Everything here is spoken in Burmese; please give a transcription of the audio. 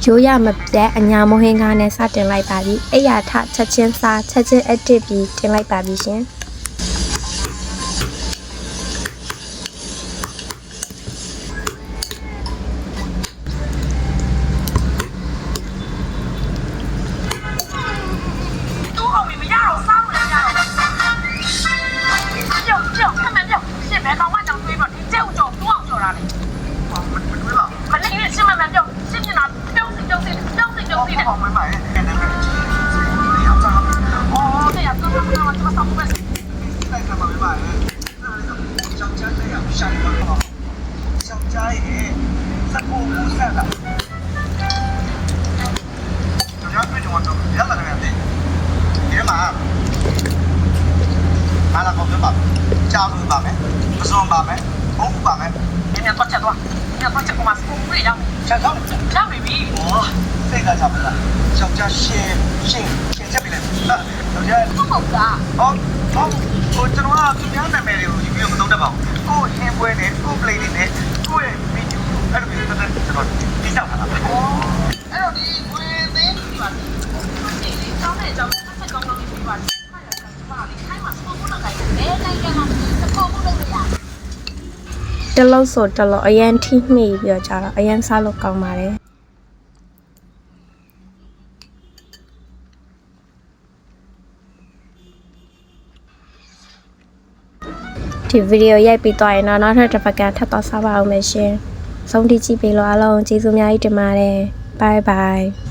ရိုးရမပြတ်အညာမဟင်းကားနဲ့စတင်လိုက်ပါပြီအဲ့ရထချက်ချင်းစားချက်ချင်းအတစ်ပြီးတင်လိုက်ပါပြီရှင်加入吧没？不是我吧没？我不吧没？你要多吃多，你要多吃我嘛是不一样。想看？想 baby。哦，这个差不多。小家先这边来，小家。不好噶。哦，我这种啊，中央那边的有没有懂得吧？我先不呢，我不来的呢，我也没有，哎，这个这个比较好了。哦，哎呦，你我这对吧？招那招，他刚刚的对吧？တလို့ဆိုတလို့အရန်ထိမိပြောကြတော့အရန်စားလို့ကောင်းပါတယ်ဒီဗီဒီယိုရိုက်ပြီးသွားရင်တော့နောက်ထပ်တစ်ပတ်ကထပ်တော့စားပါအောင်မယ်ရှင်ဆုံးထိကြည့်ပြီးလို့အားလုံးကျေးဇူးအများကြီးတင်ပါတယ် bye bye